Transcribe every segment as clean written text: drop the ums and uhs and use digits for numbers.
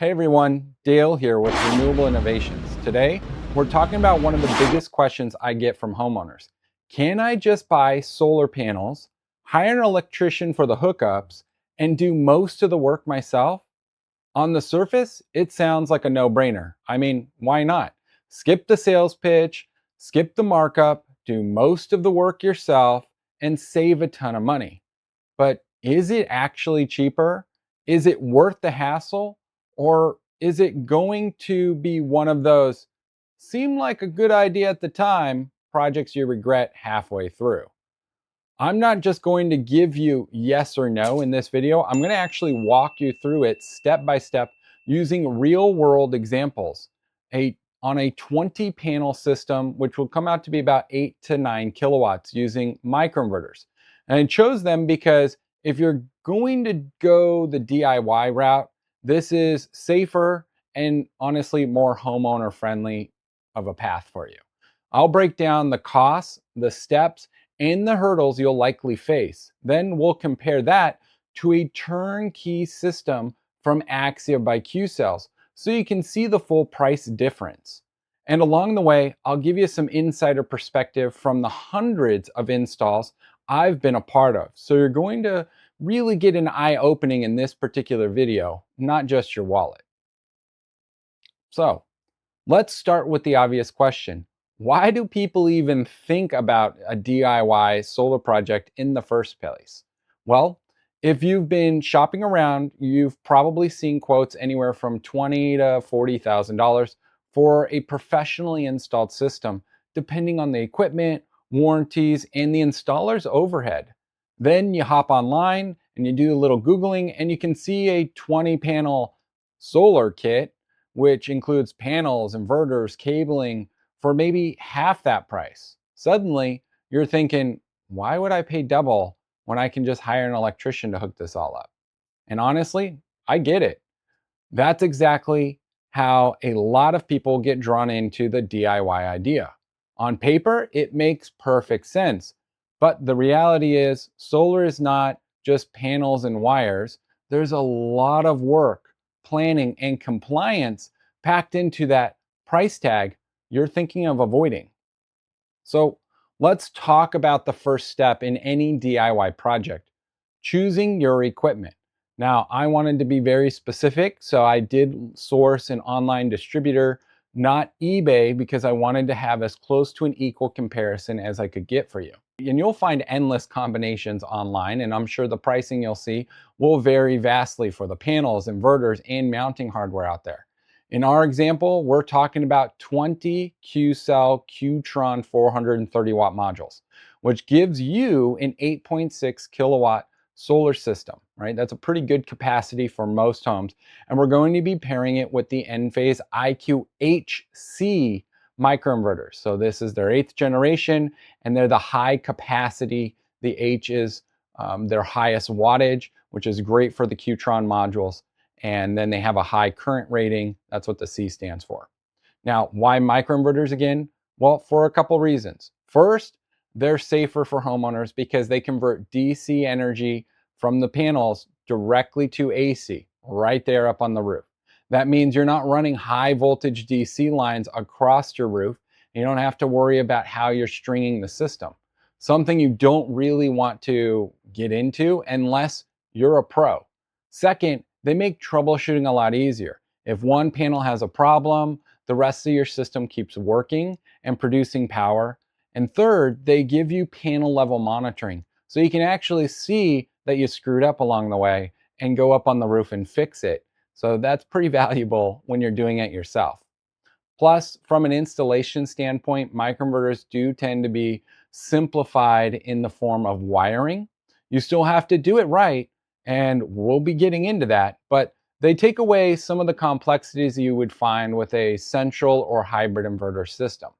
Hey everyone, Dale here with Renewable Innovations. Today, we're talking about one of the biggest questions I get from homeowners. Can I just buy solar panels, hire an electrician for the hookups, and do most of the work myself? On the surface, it sounds like a no-brainer. I mean, why not? Skip the sales pitch, skip the markup, do most of the work yourself, and save a ton of money. But is it actually cheaper? Is it worth the hassle? Or is it going to be one of those seem like a good idea at the time projects you regret halfway through? I'm not just going to give you yes or no in this video. I'm going to actually walk you through it step by step using real world examples on a 20 panel system, which will come out to be about 8 to 9 kilowatts using microinverters. And I chose them because if you're going to go the DIY route, this is safer and honestly more homeowner friendly of a path for you. I'll break down the costs, the steps, and the hurdles you'll likely face. Then we'll compare that to a turnkey system from Axia by Qcells so you can see the full price difference. And along the way, I'll give you some insider perspective from the hundreds of installs I've been a part of. So you're going to really get an eye opening in this particular video, not just your wallet. So let's start with the obvious question. Why do people even think about a DIY solar project in the first place? Well, if you've been shopping around, you've probably seen quotes anywhere from $20,000 to $40,000 for a professionally installed system, depending on the equipment, warranties, and the installer's overhead. Then you hop online and you do a little Googling and you can see a 20 panel solar kit, which includes panels, inverters, cabling, for maybe half that price. Suddenly, you're thinking, why would I pay double when I can just hire an electrician to hook this all up? And honestly, I get it. That's exactly how a lot of people get drawn into the DIY idea. On paper, it makes perfect sense. But the reality is, solar is not just panels and wires. There's a lot of work, planning, and compliance packed into that price tag you're thinking of avoiding. So let's talk about the first step in any DIY project, choosing your equipment. Now, I wanted to be very specific, so I did source an online distributor, not eBay, because I wanted to have as close to an equal comparison as I could get for you. And you'll find endless combinations online, and I'm sure the pricing you'll see will vary vastly for the panels, inverters, and mounting hardware out there. In our example, we're talking about 20 Qcell Qtron 430 watt modules, which gives you an 8.6 kilowatt solar system, right? That's a pretty good capacity for most homes. And we're going to be pairing it with the Enphase IQ8 microinverters. So this is their 8th generation, and they're the high capacity. The H is their highest wattage, which is great for the Qtron modules. And then they have a high current rating. That's what the C stands for. Now, why microinverters again? Well, for a couple reasons. First, they're safer for homeowners because they convert DC energy from the panels directly to AC, right there up on the roof. That means you're not running high voltage DC lines across your roof. You don't have to worry about how you're stringing the system. Something you don't really want to get into unless you're a pro. Second, they make troubleshooting a lot easier. If one panel has a problem, the rest of your system keeps working and producing power. And third, they give you panel level monitoring, so you can actually see that you screwed up along the way and go up on the roof and fix it. So that's pretty valuable when you're doing it yourself. Plus, from an installation standpoint, microinverters do tend to be simplified in the form of wiring. You still have to do it right, and we'll be getting into that, but they take away some of the complexities you would find with a central or hybrid inverter system.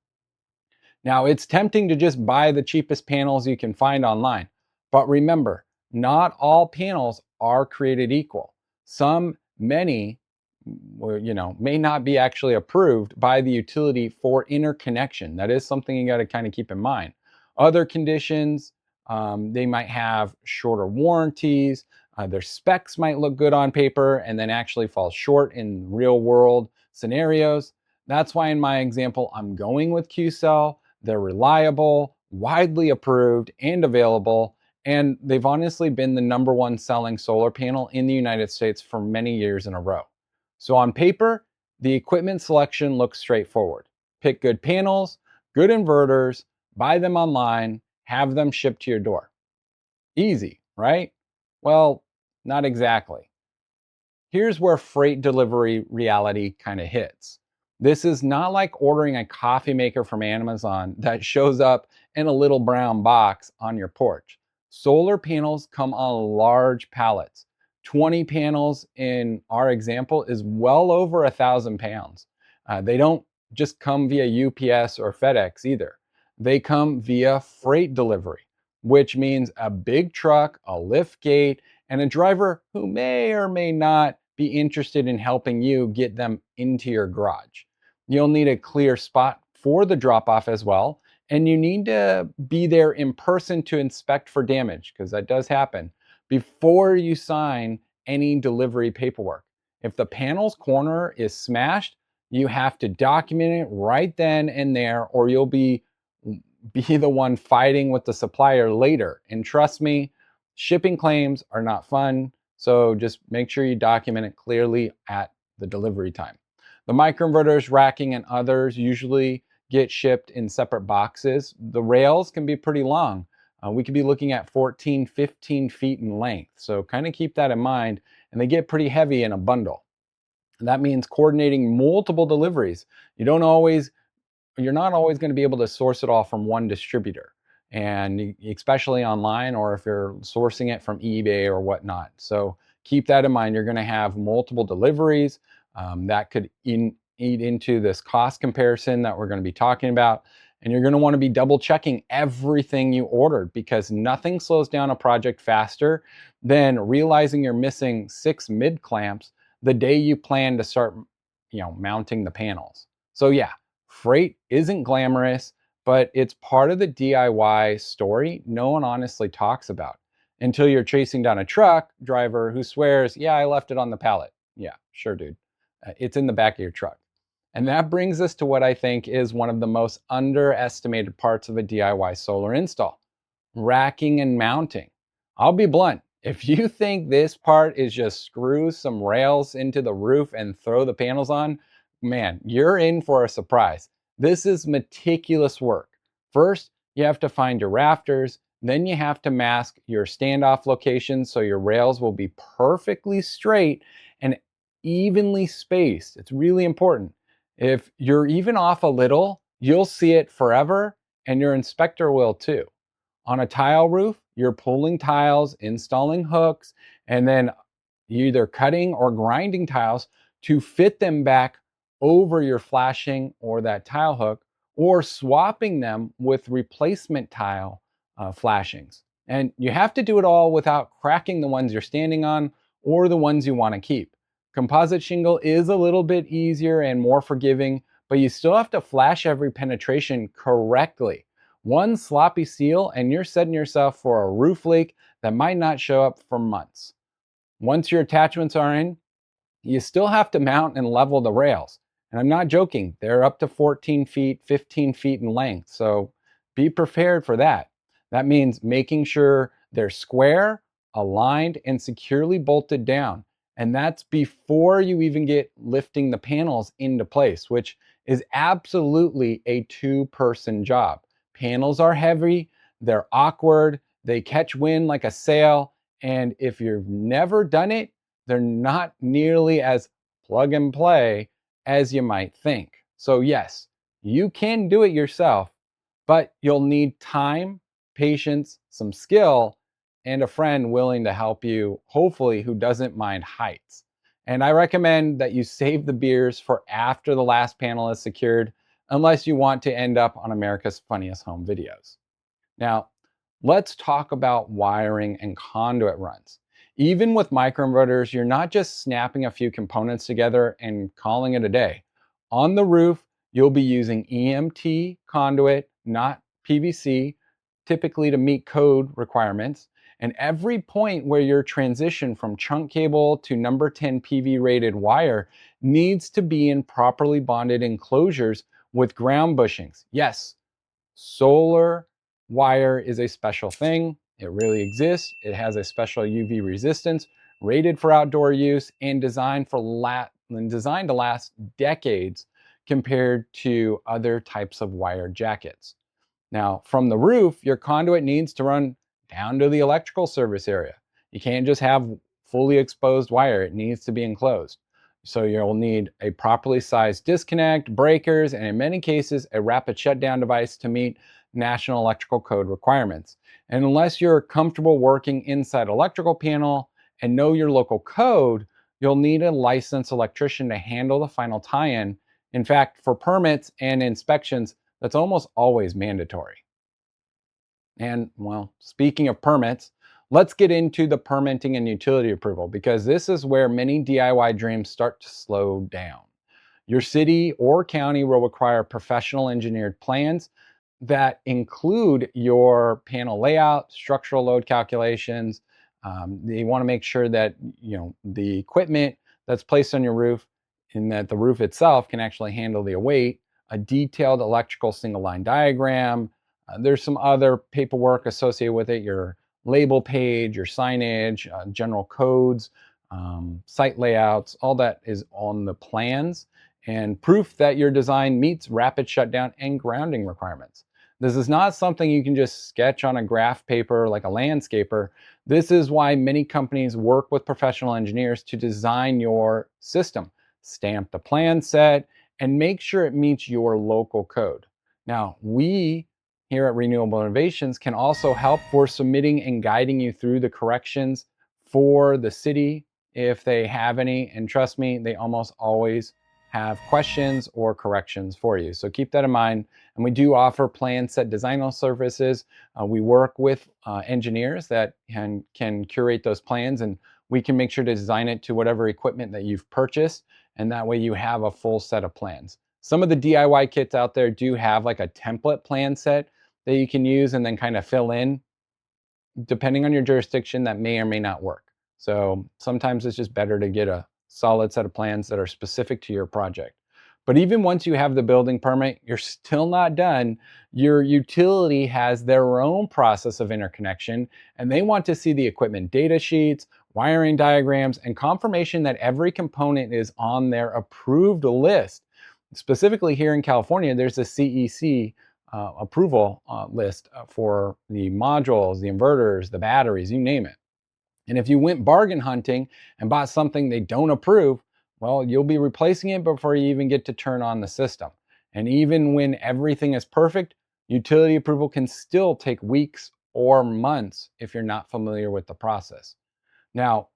Now, it's tempting to just buy the cheapest panels you can find online, but remember, not all panels are created equal. Many, may not be actually approved by the utility for interconnection. That is something you got to kind of keep in mind. Other conditions, they might have shorter warranties, Their specs might look good on paper and then actually fall short in real world scenarios. That's why in my example, I'm going with Qcell. They're reliable, widely approved, and available. And they've honestly been the #1 selling solar panel in the United States for many years in a row. So on paper, the equipment selection looks straightforward. Pick good panels, good inverters, buy them online, have them shipped to your door. Easy, right? Well, not exactly. Here's where freight delivery reality kind of hits. This is not like ordering a coffee maker from Amazon that shows up in a little brown box on your porch. Solar panels come on large pallets. 20 panels in our example is well over 1,000 pounds. They don't just come via UPS or FedEx either. They come via freight delivery, which means a big truck, a lift gate, and a driver who may or may not be interested in helping you get them into your garage. You'll need a clear spot for the drop off as well, and you need to be there in person to inspect for damage, because that does happen, before you sign any delivery paperwork. If the panel's corner is smashed, you have to document it right then and there, or you'll be the one fighting with the supplier later. And trust me, shipping claims are not fun. So just make sure you document it clearly at the delivery time. The microinverters, racking, and others usually get shipped in separate boxes. The rails can be pretty long. We could be looking at 14, 15 feet in length. So kind of keep that in mind. And they get pretty heavy in a bundle. And that means coordinating multiple deliveries. You're not always going to be able to source it all from one distributor, and especially online, or if you're sourcing it from eBay or whatnot. So keep that in mind. You're going to have multiple deliveries that could eat into this cost comparison that we're going to be talking about. And you're going to want to be double checking everything you ordered, because nothing slows down a project faster than realizing you're missing 6 mid clamps the day you plan to start mounting the panels. So yeah, freight isn't glamorous, but it's part of the DIY story no one honestly talks about until you're chasing down a truck driver who swears, yeah, I left it on the pallet. Yeah, sure, dude. It's in the back of your truck. And that brings us to what I think is one of the most underestimated parts of a DIY solar install: racking and mounting. I'll be blunt. If you think this part is just screw some rails into the roof and throw the panels on, man, you're in for a surprise. This is meticulous work. First, you have to find your rafters. Then you have to mask your standoff locations so your rails will be perfectly straight and evenly spaced. It's really important. If you're even off a little, you'll see it forever, and your inspector will too. On a tile roof, you're pulling tiles, installing hooks, and then either cutting or grinding tiles to fit them back over your flashing or that tile hook, or swapping them with replacement tile flashings. And you have to do it all without cracking the ones you're standing on or the ones you want to keep. Composite shingle is a little bit easier and more forgiving, but you still have to flash every penetration correctly. One sloppy seal and you're setting yourself for a roof leak that might not show up for months. Once your attachments are in, you still have to mount and level the rails. And I'm not joking, they're up to 14 feet, 15 feet in length. So be prepared for that. That means making sure they're square, aligned, and securely bolted down. And that's before you even get lifting the panels into place, which is absolutely a 2-person job. Panels are heavy, they're awkward, they catch wind like a sail, and if you've never done it, they're not nearly as plug and play as you might think. So yes, you can do it yourself, but you'll need time, patience, some skill, and a friend willing to help you, hopefully, who doesn't mind heights. And I recommend that you save the beers for after the last panel is secured, unless you want to end up on America's Funniest Home Videos. Now, let's talk about wiring and conduit runs. Even with microinverters, you're not just snapping a few components together and calling it a day. On the roof, you'll be using EMT conduit, not PVC, typically to meet code requirements. And every point where you're transitioned from chunk cable to number 10 PV rated wire needs to be in properly bonded enclosures with ground bushings. Yes, solar wire is a special thing. It really exists. It has a special UV resistance, rated for outdoor use, and designed to last decades compared to other types of wire jackets. Now, from the roof, your conduit needs to run down to the electrical service area. You can't just have fully exposed wire, it needs to be enclosed. So you'll need a properly sized disconnect, breakers, and in many cases, a rapid shutdown device to meet National Electrical Code requirements. And unless you're comfortable working inside electrical panel and know your local code, you'll need a licensed electrician to handle the final tie-in. In fact, for permits and inspections, that's almost always mandatory. And well, speaking of permits, let's get into the permitting and utility approval, because this is where many DIY dreams start to slow down. Your city or county will require professional engineered plans that include your panel layout, structural load calculations. They want to make sure that the equipment that's placed on your roof and that the roof itself can actually handle the weight, a detailed electrical single line diagram. There's some other paperwork associated with it, your label page, your signage, general codes, site layouts, all that is on the plans, and proof that your design meets rapid shutdown and grounding requirements. This is not something you can just sketch on a graph paper like a landscaper. This is why many companies work with professional engineers to design your system, stamp the plan set, and make sure it meets your local code. Now, we here at Renewable Innovations can also help for submitting and guiding you through the corrections for the city if they have any. And trust me, they almost always have questions or corrections for you. So keep that in mind. And we do offer plan set design services. We work with engineers that can curate those plans, and we can make sure to design it to whatever equipment that you've purchased. And that way you have a full set of plans. Some of the DIY kits out there do have like a template plan set that you can use and then kind of fill in. Depending on your jurisdiction, that may or may not work. So sometimes it's just better to get a solid set of plans that are specific to your project. But even once you have the building permit, you're still not done. Your utility has their own process of interconnection, and they want to see the equipment data sheets, wiring diagrams, and confirmation that every component is on their approved list. Specifically here in California, there's a CEC approval list for the modules, the inverters, the batteries, you name it. And if you went bargain hunting and bought something they don't approve, well, you'll be replacing it before you even get to turn on the system. And even when everything is perfect, utility approval can still take weeks or months if you're not familiar with the process. Now,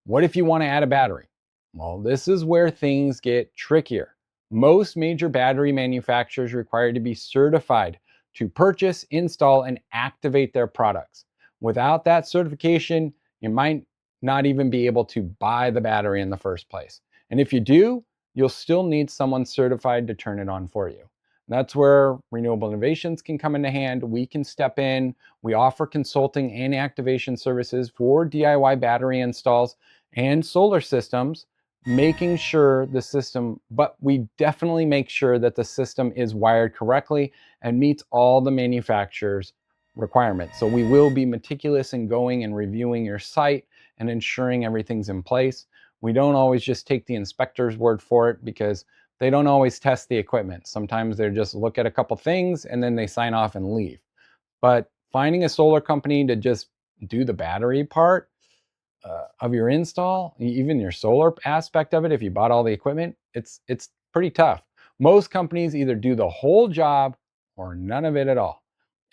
what if you want to add a battery? Well, this is where things get trickier. Most major battery manufacturers require to be certified to purchase, install, and activate their products. Without that certification, you might not even be able to buy the battery in the first place. And if you do, you'll still need someone certified to turn it on for you. That's where Renewable Innovations can come into hand. We can step in. We offer consulting and activation services for DIY battery installs and solar systems, making sure the system, but we definitely make sure that the system is wired correctly and meets all the manufacturer's requirements. So we will be meticulous in going and reviewing your site and ensuring everything's in place. We don't always just take the inspector's word for it, because they don't always test the equipment. Sometimes they just look at a couple things and then they sign off and leave. But finding a solar company to just do the battery part of your install, even your solar aspect of it, if you bought all the equipment, it's pretty tough. Most companies either do the whole job or none of it at all.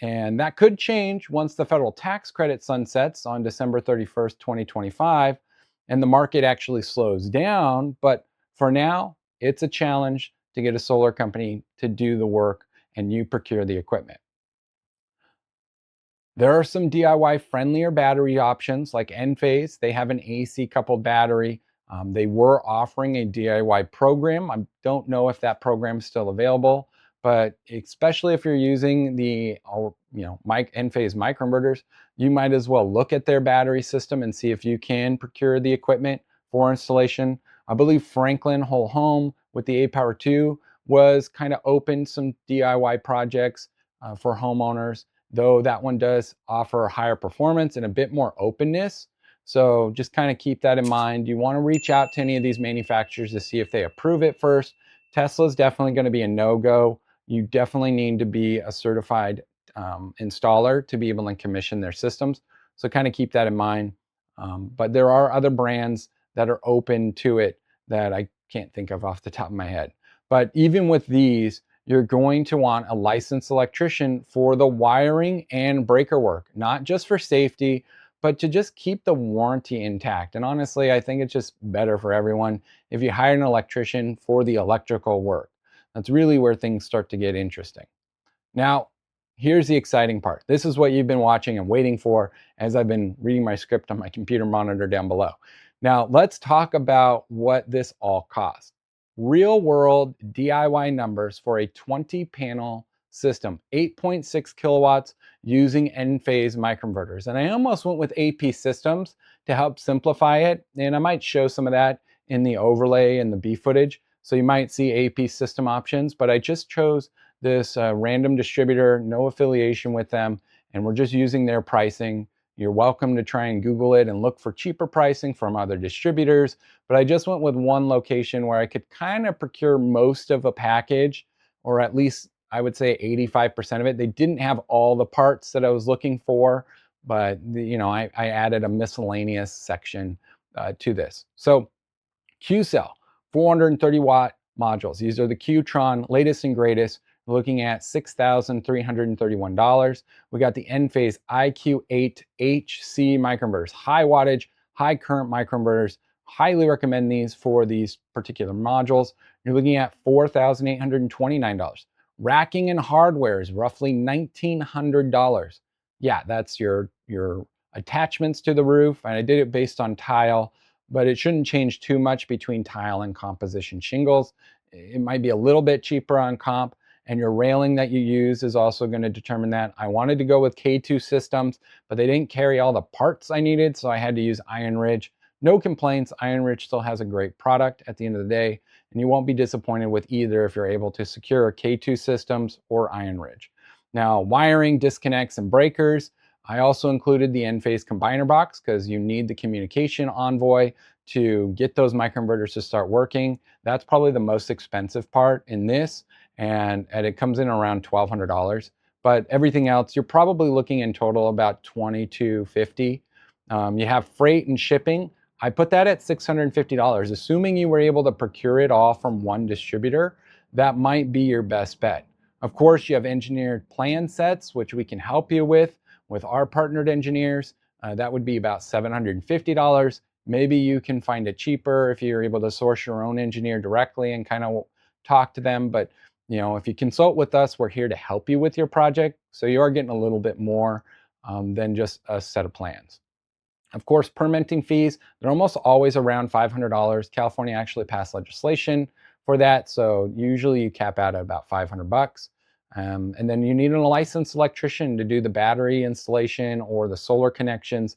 And that could change once the federal tax credit sunsets on December 31st, 2025, and the market actually slows down. But for now, it's a challenge to get a solar company to do the work and you procure the equipment. There are some DIY friendlier battery options like Enphase. They have an AC coupled battery. They were offering a DIY program. I don't know if that program is still available, but especially if you're using the Enphase microinverters, you might as well look at their battery system and see if you can procure the equipment for installation. I believe Franklin Whole Home with the A-Power 2 was kind of open some DIY projects for homeowners, though that one does offer higher performance and a bit more openness. So just kind of keep that in mind. You want to reach out to any of these manufacturers to see if they approve it first. Tesla's definitely going to be a no-go. You definitely need to be a certified installer to be able to commission their systems. So kind of keep that in mind. But there are other brands that are open to it that I can't think of off the top of my head. But even with these, you're going to want a licensed electrician for the wiring and breaker work, not just for safety, but to just keep the warranty intact. And honestly, I think it's just better for everyone if you hire an electrician for the electrical work. That's really where things start to get interesting. Now, here's the exciting part. This is what you've been watching and waiting for as I've been reading my script on my computer monitor down below. Now, let's talk about what this all costs. Real world DIY numbers for a 20 panel system, 8.6 kilowatts using Enphase microinverters. And I almost went with AP systems to help simplify it. And I might show some of that in the overlay and the B footage. So you might see AP system options, but I just chose this random distributor, no affiliation with them, and we're just using their pricing. You're welcome to try and Google it and look for cheaper pricing from other distributors, but I just went with one location where I could kind of procure most of a package, or at least I would say 85% of it. They didn't have all the parts that I was looking for, but I added a miscellaneous section to this. So Qcell, 430 watt modules. These are the Qtron latest and greatest. Looking at $6,331. We got the Enphase IQ8 HC microinverters, high wattage, high current microinverters. Highly recommend these for these particular modules. You're looking at $4,829. Racking and hardware is roughly $1,900. Yeah, that's your attachments to the roof, and I did it based on tile, but it shouldn't change too much between tile and composition shingles. It might be a little bit cheaper on comp, and your railing that you use is also going to determine that. I wanted to go with K2 systems, but they didn't carry all the parts I needed, so I had to use Iron Ridge. No complaints, Iron Ridge still has a great product at the end of the day, and you won't be disappointed with either if you're able to secure K2 systems or Iron Ridge. Now, wiring, disconnects, and breakers. I also included the Enphase combiner box because you need the communication envoy to get those microinverters to start working. That's probably the most expensive part in this, and it comes in around $1,200. But everything else, you're probably looking in total about $2,250. You have freight and shipping. I put that at $650. Assuming you were able to procure it all from one distributor, that might be your best bet. Of course, you have engineered plan sets, which we can help you with our partnered engineers. That would be about $750. Maybe you can find it cheaper if you're able to source your own engineer directly and kind of talk to them. But if you consult with us, we're here to help you with your project. So you are getting a little bit more than just a set of plans. Of course, permitting fees, they're almost always around $500. California actually passed legislation for that. So usually you cap out at about $500. And then you need a licensed electrician to do the battery installation or the solar connections,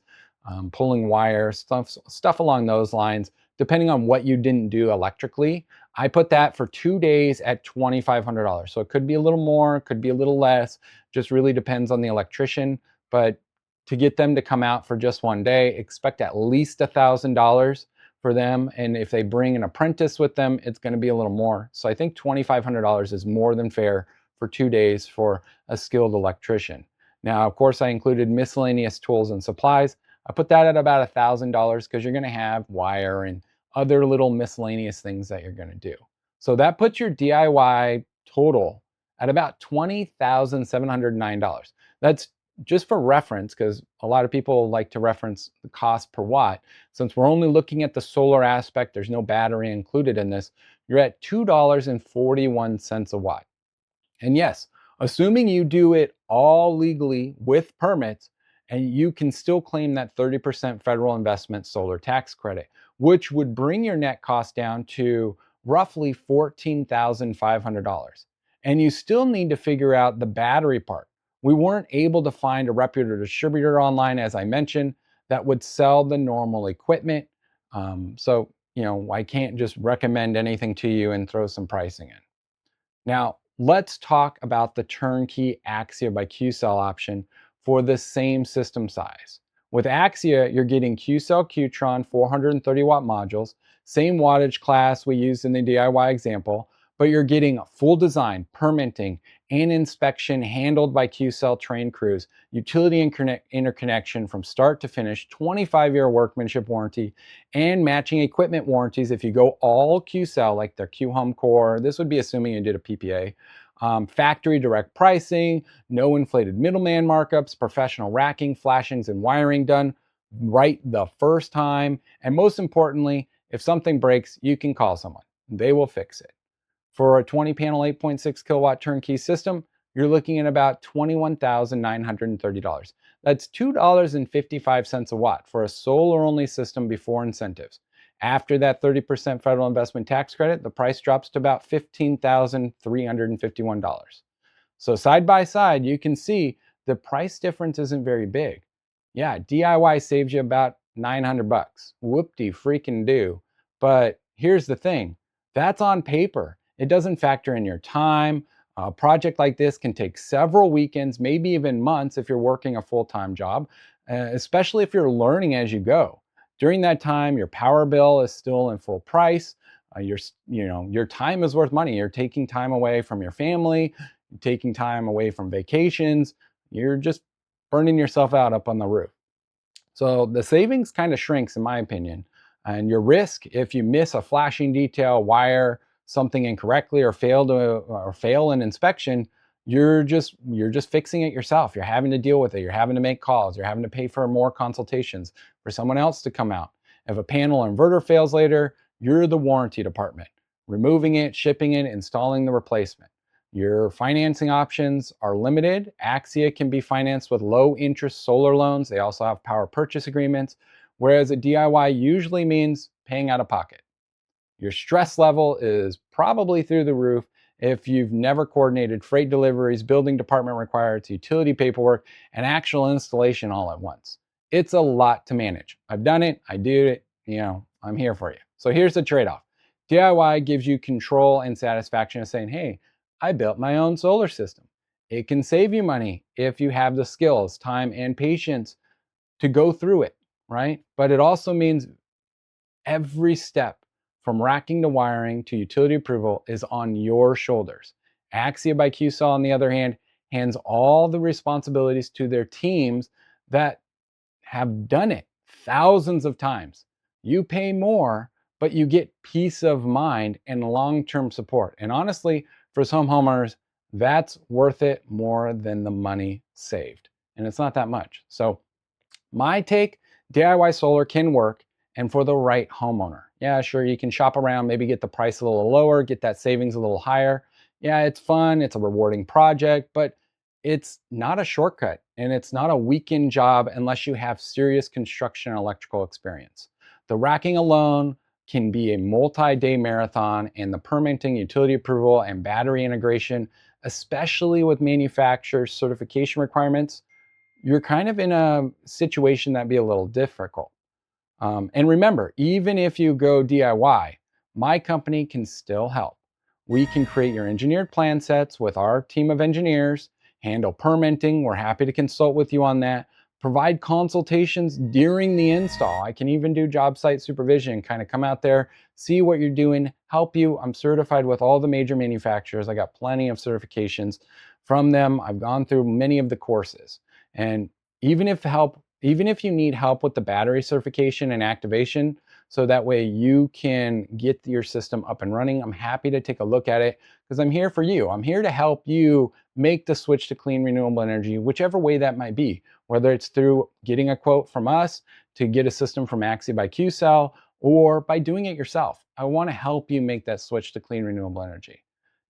pulling wires, stuff along those lines, depending on what you didn't do electrically. I put that for 2 days at $2,500. So it could be a little more, it could be a little less, just really depends on the electrician. But to get them to come out for just 1 day, expect at least $1,000 for them. And if they bring an apprentice with them, it's going to be a little more. So I think $2,500 is more than fair for 2 days for a skilled electrician. Now, of course, I included miscellaneous tools and supplies. I put that at about $1,000 because you're going to have wire and other little miscellaneous things that you're going to do. So that puts your DIY total at about $20,709. That's just for reference, because a lot of people like to reference the cost per watt. Since we're only looking at the solar aspect, there's no battery included in this, you're at $2.41 a watt. And yes, assuming you do it all legally with permits, and you can still claim that 30% federal investment solar tax credit, which would bring your net cost down to roughly $14,500. And you still need to figure out the battery part. We weren't able to find a reputable distributor online, as I mentioned, that would sell the normal equipment. So, I can't just recommend anything to you and throw some pricing in. Now, let's talk about the turnkey Axia by Qcell option for the same system size. With Axia, you're getting Qcell Qtron 430 watt modules, same wattage class we used in the DIY example, but you're getting full design, permitting, and inspection handled by Qcell trained crews, utility interconnection from start to finish, 25-year workmanship warranty, and matching equipment warranties if you go all Qcell, like their Q Home Core. This would be assuming you did a PPA. Factory direct pricing, no inflated middleman markups, professional racking, flashings, and wiring done right the first time. And most importantly, if something breaks, you can call someone. They will fix it. For a 20 panel 8.6 kilowatt turnkey system, you're looking at about $21,930. That's $2.55 a watt for a solar only system before incentives. After that 30% federal investment tax credit, the price drops to about $15,351. So side by side, you can see the price difference isn't very big. Yeah, DIY saves you about 900 bucks. Whoop-de freaking do. But here's the thing, that's on paper. It doesn't factor in your time. A project like this can take several weekends, maybe even months if you're working a full-time job, especially if you're learning as you go. During that time, your power bill is still in full price. Your time is worth money. You're taking time away from your family, taking time away from vacations. You're just burning yourself out up on the roof. So the savings kind of shrinks, in my opinion. And your risk, if you miss a flashing detail, wire something incorrectly, or fail an inspection, you're just fixing it yourself. You're having to deal with it. You're having to make calls. You're having to pay for more consultations for someone else to come out. If a panel or inverter fails later, you're the warranty department, removing it, shipping it, installing the replacement. Your financing options are limited. Axia can be financed with low interest solar loans. They also have power purchase agreements, whereas a DIY usually means paying out of pocket. Your stress level is probably through the roof if you've never coordinated freight deliveries, building department requirements, utility paperwork, and actual installation all at once. It's a lot to manage. I've done it, I do it, I'm here for you. So here's the trade-off. DIY gives you control and satisfaction of saying, hey, I built my own solar system. It can save you money if you have the skills, time, and patience to go through it, right? But it also means every step from racking to wiring to utility approval is on your shoulders. Axia by Qcell, on the other hand, hands all the responsibilities to their teams that have done it thousands of times. You pay more, but you get peace of mind and long-term support. And honestly, for some homeowners, that's worth it more than the money saved. And it's not that much. So my take, DIY solar can work, and for the right homeowner. Yeah, sure, you can shop around, maybe get the price a little lower, get that savings a little higher. Yeah, it's fun, it's a rewarding project, but it's not a shortcut, and it's not a weekend job unless you have serious construction and electrical experience. The racking alone can be a multi-day marathon, and the permitting, utility approval, and battery integration, especially with manufacturer certification requirements, you're kind of in a situation that'd be a little difficult. And remember, even if you go DIY, my company can still help. We can create your engineered plan sets with our team of engineers, handle permitting. We're happy to consult with you on that. Provide consultations during the install. I can even do job site supervision, kind of come out there, see what you're doing, help you. I'm certified with all the major manufacturers. I got plenty of certifications from them. I've gone through many of the courses. And even if you need help with the battery certification and activation, so that way you can get your system up and running, I'm happy to take a look at it because I'm here for you. I'm here to help you make the switch to clean renewable energy, whichever way that might be, whether it's through getting a quote from us to get a system from Axia by Qcell, or by doing it yourself. I want to help you make that switch to clean renewable energy.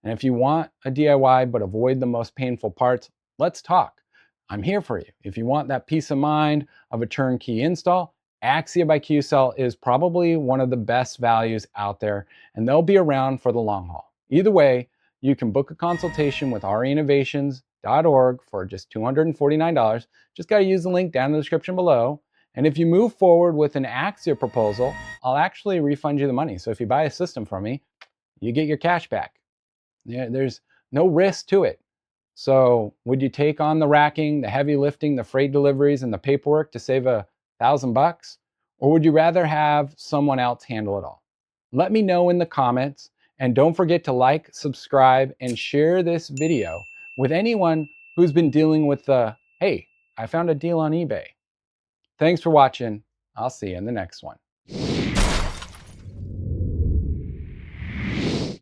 And if you want a DIY but avoid the most painful parts, let's talk. I'm here for you. If you want that peace of mind of a turnkey install, Axia by Qcell is probably one of the best values out there, and they'll be around for the long haul. Either way, You can book a consultation with reinnovations.org for just $249. Just got to use the link down in the description below. And if you move forward with an Axia proposal, I'll actually refund you the money. So if you buy a system from me, you get your cash back. Yeah, there's no risk to it. So would you take on the racking, the heavy lifting, the freight deliveries, and the paperwork to save $1,000? Or would you rather have someone else handle it all? Let me know in the comments. And don't forget to like, subscribe, and share this video with anyone who's been dealing with the, hey, I found a deal on eBay. Thanks for watching. I'll see you in the next one.